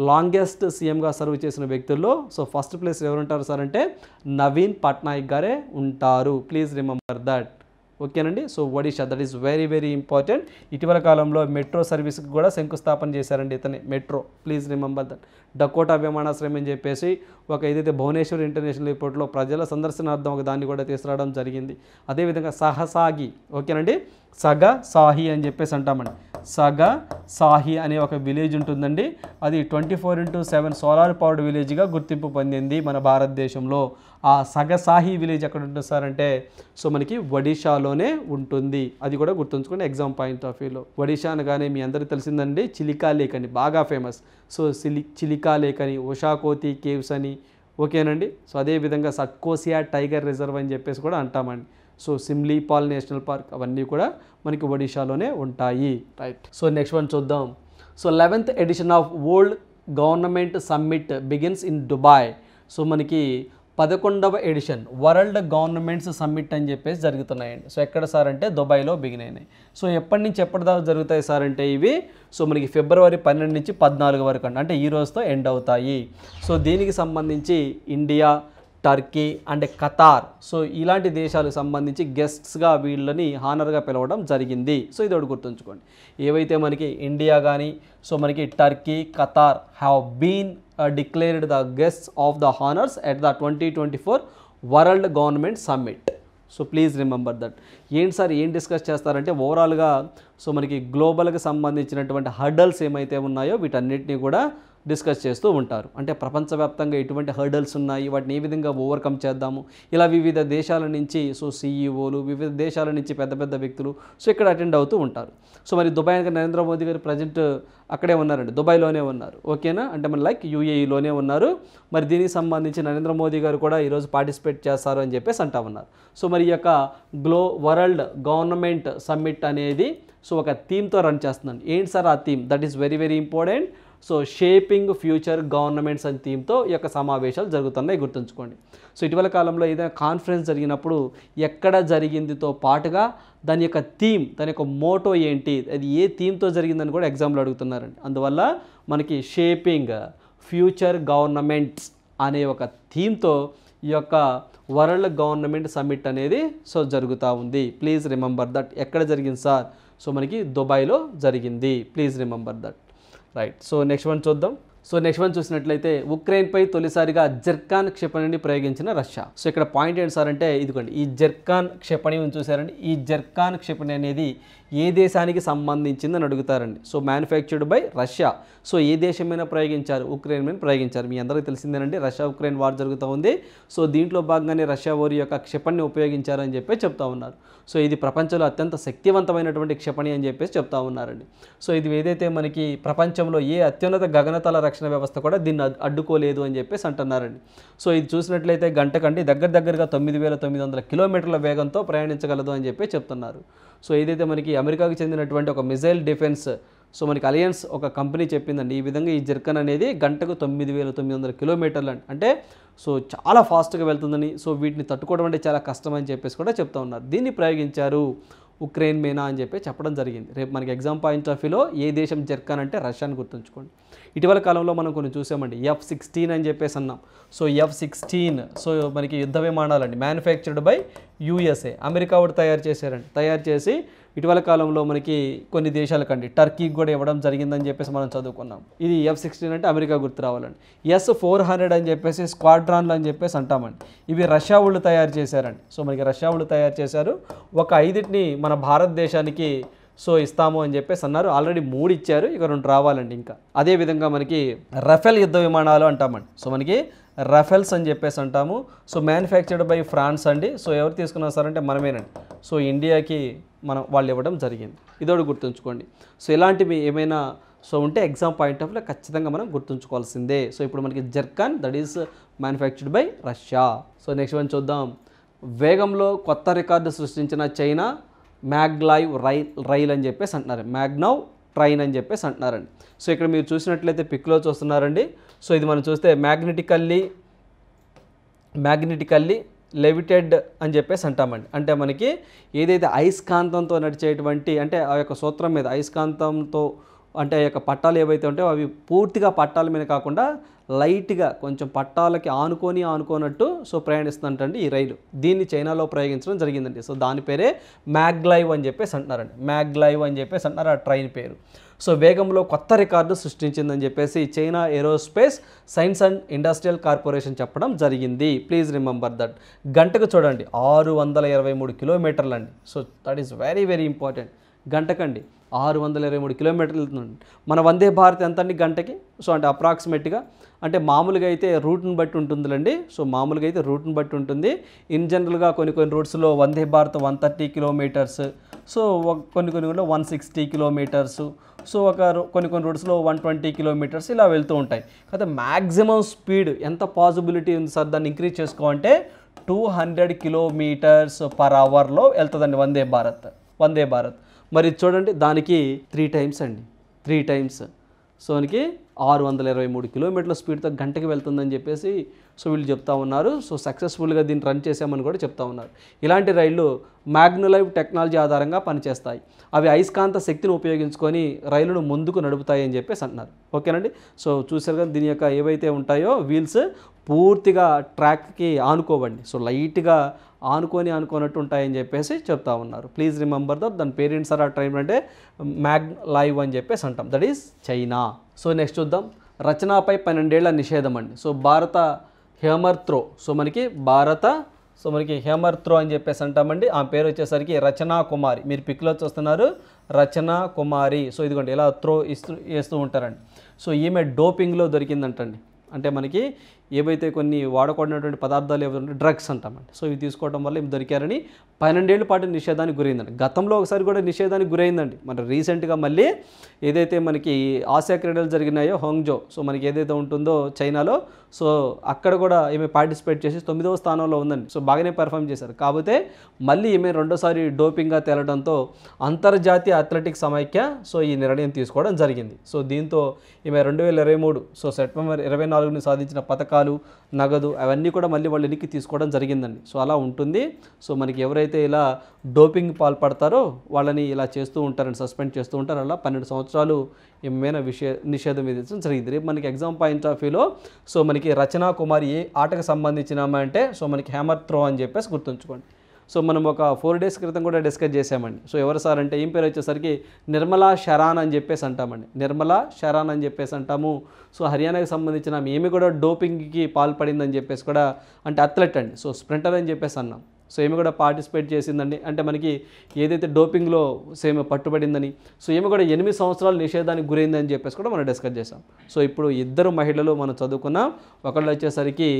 లాంగెస్ట్ సీఎంగా సర్వ్ చేసిన వ్యక్తుల్లో సో ఫస్ట్ ప్లేస్ ఎవరు ఉంటారు సార్ అంటే నవీన్ పట్నాయక్ గారే ఉంటారు. Please remember that. ఓకేనండి. So Odisha that is very very important. ఇటీవల కాలంలో మెట్రో సర్వీస్కి కూడా శంకుస్థాపన చేశారండి ఇతనే, metro. Please remember that. Dakota విమానాశ్రయం అని చెప్పేసి ఒక ఏదైతే భువనేశ్వర్ ఇంటర్నేషనల్ ఎయిర్పోర్ట్లో ప్రజల సందర్శనార్థం ఒక దాన్ని కూడా తీసుకురావడం జరిగింది. అదేవిధంగా సహసాగి, ఓకేనండి, సగ సాహి అని చెప్పేసి అంటామండి. సగ సాహి అనే ఒక విలేజ్ ఉంటుందండి. అది 24/7 సోలార్ పవర్డ్ విలేజ్గా గుర్తింపు పొందింది మన భారతదేశంలో. ఆ సగసాహి విలేజ్ ఎక్కడ ఉంటుంది సార్ అంటే సో మనకి ఒడిషాలోనే ఉంటుంది. అది కూడా గుర్తుంచుకోండి ఎగ్జామ్ పాయింట్ ఆఫ్ వ్యూలో. ఒడిషా అనగానే మీ అందరికీ తెలిసిందండి చిలికా లేక్ అని, బాగా ఫేమస్. సో చిలికా లేక్ అని, ఉషాకోతి కేవ్స్ అని, ఓకేనండి. సో అదేవిధంగా సట్కోసియా టైగర్ రిజర్వ్ అని చెప్పేసి కూడా అంటామండి. సో సిమ్లీపాల్ నేషనల్ పార్క్, అవన్నీ కూడా మనకి ఒడిషాలోనే ఉంటాయి. రైట్. సో నెక్స్ట్ వన్ చూద్దాం. So 11th edition of world government summit begins in Dubai. So మనకి 11వ ఎడిషన్ వరల్డ్ గవర్నమెంట్స్ సమ్మిట్ అని చెప్పేసి జరుగుతున్నాయండి. సో ఎక్కడ సార్ అంటే దుబాయ్లో బిగిన్ అయినాయి. సో ఎప్పటి నుంచి ఎప్పటిదాకా జరుగుతాయి సార్ అంటే ఇవి సో మనకి ఫిబ్రవరి 12 నుంచి 14 వరకు అండి, అంటే ఈ రోజుతో ఎండ్ అవుతాయి. సో దీనికి సంబంధించి India, Turkey and Qatar, so ఇలాంటి దేశాలకు సంబంధించి గెస్ట్స్గా వీళ్ళని హానర్గా పిలవడం జరిగింది. సో ఇది ఒకటి గుర్తుంచుకోండి. ఏవైతే మనకి ఇండియా కానీ సో మనకి Turkey, Qatar have been declared the guests of the honours at the 2024 world government summit. So please remember that. ఏంటి సార్ ఏం డిస్కస్ చేస్తారంటే ఓవరాల్గా సో మనకి గ్లోబల్కి సంబంధించినటువంటి హర్డల్స్ ఏమైతే ఉన్నాయో వీటన్నిటిని కూడా డిస్కస్ చేస్తూ ఉంటారు. అంటే ప్రపంచవ్యాప్తంగా ఎటువంటి హర్డల్స్ ఉన్నాయి, వాటిని ఏ విధంగా ఓవర్కమ్ చేద్దాము, ఇలా వివిధ దేశాల నుంచి సో సీఈఓలు, వివిధ దేశాల నుంచి పెద్ద పెద్ద వ్యక్తులు సో ఇక్కడ అటెండ్ అవుతూ ఉంటారు. సో మరి దుబాయ్ నరేంద్ర మోదీ గారు ప్రజెంట్ అక్కడే ఉన్నారండి, దుబాయ్లోనే ఉన్నారు. ఓకేనా, అంటే మన లైక్ యూఏఈలోనే ఉన్నారు. మరి దీనికి సంబంధించి నరేంద్ర మోదీ గారు కూడా ఈరోజు పార్టిసిపేట్ చేస్తారు అని చెప్పేసి అంటా ఉన్నారు. సో మరి ఈ యొక్క వరల్డ్ గవర్నమెంట్ సమ్మిట్ అనేది సో ఒక థీమ్తో రన్ చేస్తున్నాను. ఏంటి సార్ ఆ theme? That is very very important. So shaping future governments అని థీమ్తో ఈ యొక్క సమావేశాలు జరుగుతున్నాయి, గుర్తుంచుకోండి. సో ఇటీవల కాలంలో ఏదైనా కాన్ఫరెన్స్ జరిగినప్పుడు ఎక్కడ జరిగిందితో పాటుగా దాని యొక్క థీమ్, దాని యొక్క మోటో ఏంటి, అది ఏ థీమ్తో జరిగిందని కూడా ఎగ్జామ్లో అడుగుతున్నారండి. అందువల్ల మనకి షేపింగ్ ఫ్యూచర్ గవర్నమెంట్స్ అనే ఒక థీమ్తో ఈ యొక్క వరల్డ్ గవర్నమెంట్ సమ్మిట్ అనేది సో జరుగుతూ ఉంది. Please remember that. ఎక్కడ జరిగింది సార్? సో మనకి దుబాయ్లో జరిగింది. Please remember that. Right. So next one చూద్దాం. సో నెక్స్ట్ వన్ చూసినట్లయితే ఉక్రెయిన్పై తొలిసారిగా జర్కాన్ క్షిపణిని ప్రయోగించిన రష్యా. సో ఇక్కడ పాయింట్ ఏంటి సార్ అంటే ఇదిగోండి ఈ జర్కాన్ క్షిపణి చూసారండి. ఈ జర్కాన్ క్షిపణి అనేది ఏ దేశానికి సంబంధించిందని అడుగుతారండి. So manufactured by Russia. So ఏ దేశం మీద ప్రయోగించారు? ఉక్రెయిన్ మీద ప్రయోగించారు. మీ అందరికీ తెలిసిందేనండి, రష్యా ఉక్రెయిన్ వార్ జరుగుతూ ఉంది. సో దీంట్లో భాగంగానే రష్యా వారి యొక్క క్షిపణిని ఉపయోగించారని చెప్పి చెప్తా ఉన్నారు. సో ఇది ప్రపంచంలో అత్యంత శక్తివంతమైనటువంటి క్షిపణి అని చెప్పేసి చెప్తా ఉన్నారండి. సో ఇది ఏదైతే మనకి ప్రపంచంలో ఏ అత్యున్నత గగనతల రక్షణ వ్యవస్థ కూడా దీన్ని అడ్డుకోలేదు అని చెప్పేసి అంటున్నారండి. సో ఇది చూసినట్లయితే గంటకండి దగ్గరగా 9,900 కిలోమీటర్ల వేగంతో ప్రయాణించగలదు అని చెప్పి చెప్తున్నారు. సో ఏదైతే మనకి అమెరికాకు చెందినటువంటి ఒక మిజైల్ డిఫెన్స్ సో మనకి అలయన్స్ ఒక కంపెనీ చెప్పిందండి, ఈ విధంగా ఈ జర్కన్ అనేది గంటకు 9,900 కిలోమీటర్లు అంటే సో చాలా ఫాస్ట్గా వెళ్తుందని, సో వీటిని తట్టుకోవడం అంటే చాలా కష్టం అని చెప్పేసి కూడా చెప్తా ఉన్నారు. దీన్ని ప్రయోగించారు ఉక్రెయిన్ మేనా అని చెప్పి చెప్పడం జరిగింది. రేపు మనకి ఎగ్జామ్ పాయింట్ ఆఫ్ వ్యూలో ఏ దేశం జర్కన్ అంటే రష్యాని గుర్తుంచుకోండి. ఇటీవల కాలంలో మనం కొన్ని చూసామండి, F-16 అని చెప్పేసి అన్నాం. సో F-16 సో మనకి యుద్ధ విమానాలండి మ్యానుఫ్యాక్చర్డ్ బై USA, అమెరికా కూడా తయారు చేశారండి. తయారు చేసి ఇటీవల కాలంలో మనకి కొన్ని దేశాలకండి టర్కీకి కూడా ఇవ్వడం జరిగిందని చెప్పేసి మనం చదువుకున్నాం. ఇది F-16 అంటే అమెరికా గుర్తు రావాలండి. S-400 అని చెప్పేసి స్క్వాడ్రాన్లు అని చెప్పేసి అంటామండి. ఇవి రష్యా వాళ్ళు తయారు చేశారండి. సో మనకి రష్యా వాళ్ళు తయారు చేశారు. ఒక 5ని మన భారతదేశానికి సో ఇస్తాము అని చెప్పేసి అన్నారు. ఆల్రెడీ 3 ఇచ్చారు, ఇక 2 రావాలండి. ఇంకా అదేవిధంగా మనకి రఫేల్ యుద్ధ విమానాలు అంటామండి. సో మనకి రఫేల్స్ అని చెప్పేసి అంటాము. సో మ్యానుఫ్యాక్చర్డ్ బై ఫ్రాన్స్ అండి. సో ఎవరు తీసుకున్నారు సార్ అంటే మనమేనండి. సో ఇండియాకి వాళ్ళు ఇవ్వడం జరిగింది. ఇదోటి గుర్తుంచుకోండి. సో ఇలాంటివి ఏమైనా సో ఉంటే ఎగ్జామ్ పాయింట్ ఆఫ్ వ్యూలో ఖచ్చితంగా మనం గుర్తుంచుకోవాల్సిందే. సో ఇప్పుడు మనకి zircon that is manufactured by Russia. So next one చూద్దాం. వేగంలో కొత్త రికార్డు సృష్టించిన చైనా మ్యాగ్లైవ్ రైల్ అని చెప్పేసి అంటున్నారు. మ్యాగ్నవ్ ట్రైన్ అని చెప్పేసి అంటున్నారండి. సో ఇక్కడ మీరు చూసినట్లయితే పిక్లో చూస్తున్నారండి. సో ఇది మనం చూస్తే మ్యాగ్నెటికల్లీ లెవిటెడ్ అని చెప్పేసి అంటామండి. అంటే మనకి ఏదైతే అయస్కాంతంతో నడిచేటువంటి అంటే ఆ యొక్క సూత్రం మీద అయస్కాంతంతో అంటే ఆ యొక్క పట్టాలు ఏవైతే ఉంటాయో అవి పూర్తిగా పట్టాల మీద కాకుండా లైట్గా కొంచెం పట్టాలకి ఆనుకోనట్టు సో ప్రయాణిస్తుందంటండి ఈ రైలు. దీన్ని చైనాలో ప్రయోగించడం జరిగిందండి. సో దాని పేరే మ్యాగ్లైవ్ అని చెప్పేసి అంటున్నారండి. మ్యాగ్లైవ్ అని చెప్పేసి అంటున్నారు ఆ ట్రైన్ పేరు. సో వేగంలో కొత్త రికార్డు సృష్టించిందని చెప్పేసి China aerospace science and industrial corporation చెప్పడం జరిగింది. Please remember that. గంటకు చూడండి 623 కిలోమీటర్లు అండి. So that is very very important. గంటకండి 623 కిలోమీటర్లు వెళ్తుందండి. మన వందే భారత్ ఎంత అండి గంటకి? సో అంటే అప్రాక్సిమేట్గా అంటే మామూలుగా అయితే రూట్ని బట్టి ఉంటుందిలేండి. సో మామూలుగా అయితే రూట్ని బట్టి ఉంటుంది. ఇన్ జనరల్గా కొన్ని రూట్స్లో వందే భారత్ 130 కిలోమీటర్స్, సో కొన్ని కూడా 160 కిలోమీటర్స్, సో కొన్ని రూట్స్లో 120 కిలోమీటర్స్ ఇలా వెళ్తూ ఉంటాయి. అయితే మ్యాక్సిమం స్పీడ్ ఎంత పాసిబిలిటీ ఉంది సార్ దాన్ని ఇంక్రీజ్ చేసుకోవాలంటే 200 కిలోమీటర్స్ పర్ అవర్లో వెళ్తుందండి వందే భారత్. మరి చూడండి దానికి 3 టైమ్స్ అండి, 3 టైమ్స్. సో దానికి 623 కిలోమీటర్ల స్పీడ్తో గంటకి వెళ్తుందని చెప్పేసి సో వీళ్ళు చెప్తా ఉన్నారు. సో సక్సెస్ఫుల్గా దీన్ని రన్ చేసామని కూడా చెప్తా ఉన్నారు. ఇలాంటి రైళ్లు మ్యాగ్నలైవ్ టెక్నాలజీ ఆధారంగా పనిచేస్తాయి. అవి అయస్కాంత శక్తిని ఉపయోగించుకొని రైలును ముందుకు నడుపుతాయి అని చెప్పేసి అంటున్నారు. ఓకేనండి. సో చూసారు కదా దీని యొక్క ఏవైతే ఉంటాయో వీల్స్ పూర్తిగా ట్రాక్కి ఆనుకోవండి. సో లైట్గా ఆనుకోనట్టు ఉంటాయని చెప్పేసి చెప్తా ఉన్నారు. Please remember that. దాని పేరెంట్స్ ఆర్ ఆ ట్రైన్ అంటే మ్యాగ్లైవ్ అని చెప్పేసి అంటాం. That is China. So next చూద్దాం. రచనపై 12 ఏళ్ల నిషేధం అండి. సో భారత హేమర్ త్రో. సో మనకి హేమర్ త్రో అని చెప్పేసి అంటామండి. ఆ పేరు వచ్చేసరికి రచనా కుమారి. మీరు పిక్లో చూస్తున్నారు రచనా కుమారి. సో ఇదిగోండి ఇలా వేస్తూ ఉంటారండి. సో ఈమె డోపింగ్లో దొరికిందంటండి. అంటే మనకి ఏవైతే కొన్ని వాడకూడనటువంటి పదార్థాలు ఏవైతే డ్రగ్స్ అంటామండి. సో ఇవి తీసుకోవడం వల్ల ఇవి దొరికారని 12 ఏళ్ల పాటు నిషేధానికి గురైందండి. గతంలో ఒకసారి కూడా నిషేధానికి గురైందండి. మరి రీసెంట్గా మళ్ళీ ఏదైతే మనకి ఆసియా క్రీడలు జరిగినాయో హాంగ్జో, సో మనకి ఏదైతే ఉంటుందో చైనాలో, సో అక్కడ కూడా ఈమె పార్టిసిపేట్ చేసి 9వ స్థానంలో ఉందండి. సో బాగానే పెర్ఫామ్ చేశారు. కాకపోతే మళ్ళీ ఈమె రెండోసారి డోపింగ్గా తేలడంతో అంతర్జాతీయ అథ్లెటిక్స్ సమైక్య సో ఈ నిర్ణయం తీసుకోవడం జరిగింది. సో దీంతో ఈమె 2023 సో సెప్టెంబర్ 24ని సాధించిన పథకాలు, నగదు అవన్నీ కూడా మళ్ళీ వాళ్ళు వెనక్కి తీసుకోవడం జరిగిందండి. సో అలా ఉంటుంది. సో మనకి ఎవరైతే ఇలా డోపింగ్ పాల్పడతారో వాళ్ళని ఇలా చేస్తూ ఉంటారని సస్పెండ్ చేస్తూ ఉంటారు. అలా 12 సంవత్సరాలు ఏమైనా నిషేధం విధించడం జరిగింది. రేపు మనకి ఎగ్జామ్ పాయింట్ ఆఫ్ వ్యూలో సో మనకి రచనా కుమారి ఏ ఆటకు సంబంధించినామా అంటే సో మనకి హేమర్ త్రో అని చెప్పేసి గుర్తుంచుకోండి. సో మనం ఒక 4 డేస్ క్రితం కూడా డిస్కస్ చేసామండి. సో ఎవరు సార్ అంటే ఏం పేరు వచ్చేసరికి నిర్మలా షరాన్ అని చెప్పేసి అంటామండి. నిర్మలా షరాన్ అని చెప్పేసి అంటాము. సో హర్యానాకి సంబంధించిన ఏమి కూడా డోపింగ్కి పాల్పడిందని చెప్పేసి కూడా అంటే అథ్లెట్ అండి. సో స్ప్రింటర్ అని చెప్పేసి అన్నాం. సో ఏమి కూడా పార్టిసిపేట్ చేసిందండి. అంటే మనకి ఏదైతే డోపింగ్లో సేమ్ పట్టుబడిందని, సో ఏమి కూడా 8 సంవత్సరాలు నిషేధానికి గురైందని చెప్పేసి కూడా మనం డిస్కస్ చేసాం. సో ఇప్పుడు ఇద్దరు మహిళలు మనం చదువుకున్నాం. ఒకళ్ళు వచ్చేసరికి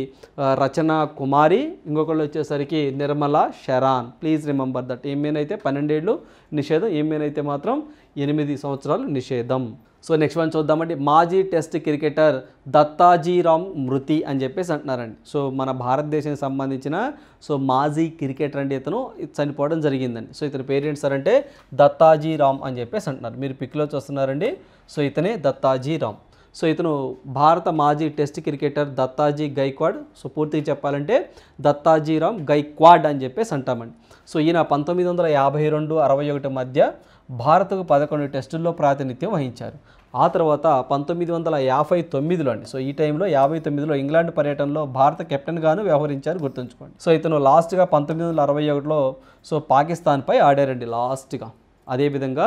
రచనా కుమారి, ఇంకొకళ్ళు వచ్చేసరికి Nirmala Sharon. Please remember that. ఏమేనైతే 12 ఏళ్ళు నిషేధం, ఏమేనైతే మాత్రం 8 సంవత్సరాలు నిషేధం. సో నెక్స్ట్ వన్ చూద్దామండి. మాజీ టెస్ట్ క్రికెటర్ దత్తాజీరామ్ మృతి అని చెప్పేసి అంటున్నారండి. సో మన భారతదేశానికి సంబంధించిన సో మాజీ క్రికెటర్ అండి ఇతను చనిపోవడం జరిగిందండి. సో ఇతని పేరెంట్స్ సార్ అంటే దత్తాజీరామ్ అని చెప్పేసి అంటున్నారు. మీరు పిక్లో చూస్తున్నారండి. సో ఇతనే దత్తాజీరామ్. సో ఇతను భారత మాజీ test cricketer Dattaji Gaikwad. So పూర్తిగా చెప్పాలంటే దత్తాజీరామ్ గైక్వాడ్ అని చెప్పేసి అంటామండి. సో ఈయన 1952-61 మధ్య భారత్కు 11 టెస్టుల్లో ప్రాతినిధ్యం వహించారు. ఆ తర్వాత 1959లో అండి. సో ఈ టైంలో 59లో ఇంగ్లాండ్ పర్యటనలో భారత కెప్టెన్గాను వ్యవహరించారు గుర్తుంచుకోండి. సో ఇతను లాస్ట్గా 1961లో సో పాకిస్తాన్పై ఆడారండి లాస్ట్గా. అదేవిధంగా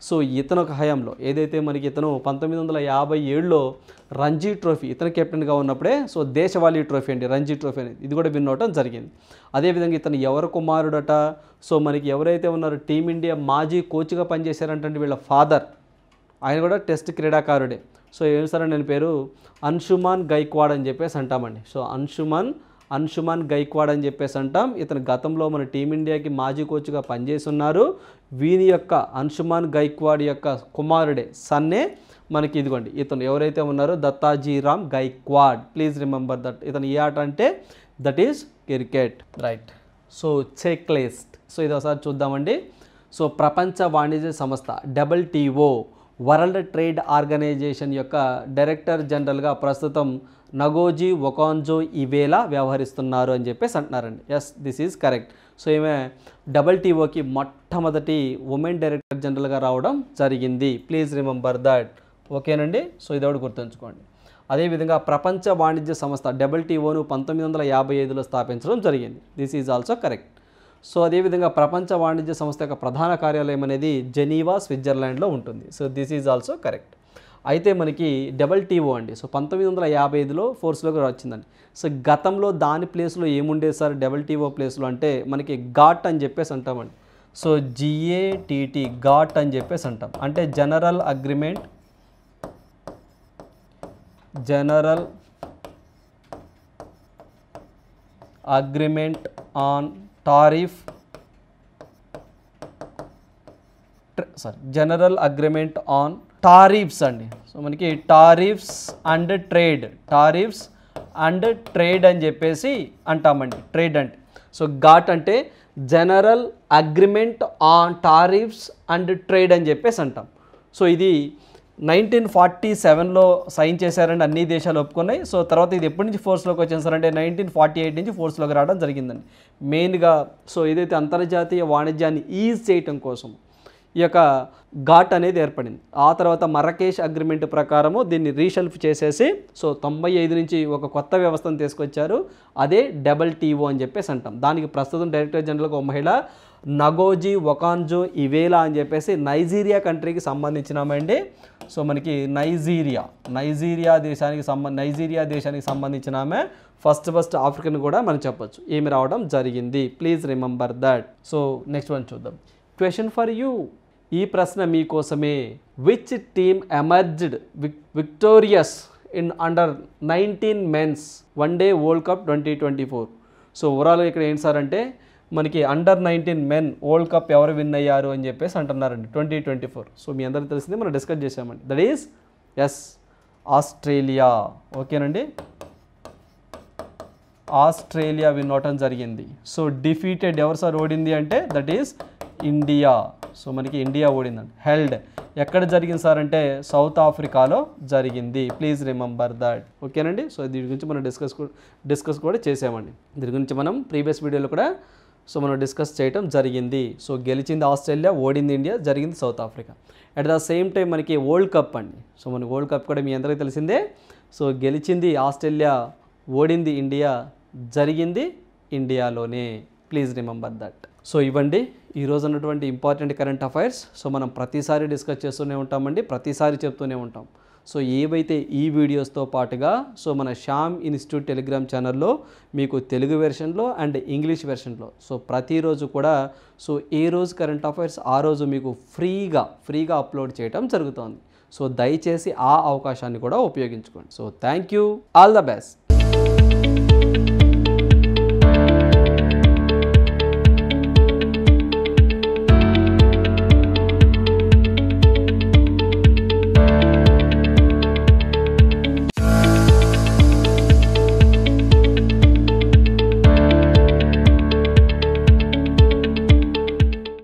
సో ఇతను ఒక హయాంలో ఏదైతే మనకి ఇతను 1957లో రంజీ ట్రోఫీ ఇతను కెప్టెన్గా ఉన్నప్పుడే సో దేశవాళీ ట్రోఫీ అండి, రంజీ ట్రోఫీ అనేది ఇది కూడా విన్ అవడం జరిగింది. అదేవిధంగా ఇతను ఎవరు కుమారుడట, సో మనకి ఎవరైతే ఉన్నారో టీమిండియా మాజీ కోచ్గా పనిచేశారంటే వీళ్ళ ఫాదర్, ఆయన కూడా టెస్ట్ క్రీడాకారుడే. సో ఏం సార్ నేను పేరు అంశుమాన్ గైక్వాడ్ అని చెప్పేసి అంటామండి. సో అంశుమాన్ గైక్వాడ్ అని చెప్పేసి అంటాం. ఇతను గతంలో మన టీమిండియాకి మాజీ కోచ్గా పనిచేసి ఉన్నారు. వీని యొక్క అంశుమాన్ గైక్వాడ్ యొక్క కుమారుడే సన్నే మనకి ఇదిగోండి ఇతను ఎవరైతే ఉన్నారో Dattajirao Gaekwad. Please remember that. ఇతను ఏ ఆట అంటే that is cricket, right. So checklist. So ఇది ఒకసారి చూద్దామండి. సో ప్రపంచ వాణిజ్య సంస్థ WTO వరల్డ్ ట్రేడ్ ఆర్గనైజేషన్ యొక్క డైరెక్టర్ జనరల్గా ప్రస్తుతం నగోజీ ఒకాంజో ఇవేలా వ్యవహరిస్తున్నారు అని చెప్పేసి అంటున్నారండి. Yes, this is correct. So ఈమె WTOకి మొట్టమొదటి ఉమెన్ డైరెక్టర్ జనరల్గా రావడం జరిగింది. Please remember that. ఓకేనండి. సో ఇది ఒకటి గుర్తుంచుకోండి. అదేవిధంగా ప్రపంచ వాణిజ్య సంస్థ WTOను 1955లో స్థాపించడం జరిగింది. This is also correct. So అదేవిధంగా ప్రపంచ వాణిజ్య సంస్థ యొక్క ప్రధాన కార్యాలయం అనేది జెనీవా, స్విట్జర్లాండ్లో ఉంటుంది. So this is also correct. అయితే మనకి WTO అండి, సో 1955లో ఫోర్స్లోకి వచ్చిందండి. సో గతంలో దాని ప్లేస్లో ఏముండేది సార్ WTO ప్లేస్లో అంటే మనకి గాట్ అని చెప్పేసి అంటామండి. సో GATT గాట్ అని చెప్పేసి అంటాం. అంటే general agreement on tariff general agreement on tariffs అండి. సో మనకి టారిఫ్స్ అండ్ ట్రేడ్ అని చెప్పేసి అంటామండి. ట్రేడ్ అంటే సో గాట్ అంటే general agreement on tariffs and trade అని చెప్పేసి అంటాం. సో ఇది 1947లో సైన్ చేశారండి, అన్ని దేశాలు ఒప్పుకున్నాయి. సో తర్వాత ఇది ఎప్పటి నుంచి ఫోర్స్లోకి వచ్చింది సార్ అంటే 1948 నుంచి ఫోర్స్లోకి రావడం జరిగిందండి. మెయిన్గా సో ఏదైతే అంతర్జాతీయ వాణిజ్యాన్ని ఈజ్ చేయటం కోసం ఈ యొక్క ఘాట్ అనేది ఏర్పడింది. ఆ తర్వాత మరకేష్ అగ్రిమెంట్ ప్రకారము దీన్ని రీషెల్ఫ్ చేసేసి సో 95 నుంచి ఒక కొత్త వ్యవస్థను తీసుకొచ్చారు. అదే WTO అని చెప్పేసి అంటాం. దానికి ప్రస్తుతం డైరెక్టర్ జనరల్గా ఒక మహిళ నగోజీ ఒకాంజో ఇవేలా అని చెప్పేసి నైజీరియా కంట్రీకి సంబంధించినామండి. సో మనకి నైజీరియా దేశానికి సంబంధించిన ఆమె ఫస్ట్ ఆఫ్రికన్ కూడా మనం చెప్పొచ్చు ఏమి రావడం జరిగింది. Please remember that. So next one చూద్దాం. Question for you. ఈ ప్రశ్న మీకోసమే. Which team emerged victorious in under 19 men's one day world cup 2024? So ఓవరాల్గా ఇక్కడ ఏంటి సార్ అంటే మనకి అండర్ 19 మెన్ వరల్డ్ కప్ ఎవరు విన్ అయ్యారు అని చెప్పేసి అంటున్నారండి 2024. సో మీ అందరికీ తెలిసిందే, మనం డిస్కస్ చేసామండి. That is Australia. ఓకేనండి, ఆస్ట్రేలియా విన్ అవటం జరిగింది. సో డిఫీటెడ్ ఎవరు సార్ ఓడింది అంటే దట్ ఈస్ ఇండియా. సో మనకి ఇండియా ఓడిందండి. హెల్డ్ ఎక్కడ జరిగింది సార్ అంటే సౌత్ ఆఫ్రికాలో జరిగింది. Please remember that. ఓకేనండి. సో దీని గురించి మనం డిస్కస్ కూడా చేసామండి. దీని గురించి మనం ప్రీవియస్ వీడియోలో కూడా సో మనం డిస్కస్ చేయడం జరిగింది. సో గెలిచింది ఆస్ట్రేలియా, ఓడింది ఇండియా, జరిగింది south Africa. At the same time మనకి వరల్డ్ కప్ అండి. సో మనకి వరల్డ్ కప్ కూడా మీ అందరికీ తెలిసిందే. సో గెలిచింది ఆస్ట్రేలియా, ఓడింది ఇండియా, జరిగింది ఇండియాలోనే. Please remember that. సో ఇవ్వండి ఈరోజు ఉన్నటువంటి ఇంపార్టెంట్ కరెంట్ అఫైర్స్. సో మనం ప్రతిసారి డిస్కస్ చేస్తూనే ఉంటామండి, ప్రతిసారి చెప్తూనే ఉంటాం. సో ఏవైతే ఈ వీడియోస్తో పాటుగా సో మన శ్యామ్ ఇన్స్టిట్యూట్ టెలిగ్రామ్ ఛానల్లో మీకు తెలుగు వెర్షన్లో అండ్ ఇంగ్లీష్ వెర్షన్లో సో ప్రతిరోజు కూడా సో ఏ రోజు కరెంట్ అఫైర్స్ ఆ రోజు మీకు ఫ్రీగా అప్లోడ్ చేయడం జరుగుతుంది. సో దయచేసి ఆ అవకాశాన్ని కూడా ఉపయోగించుకోండి. So thank you, all the best.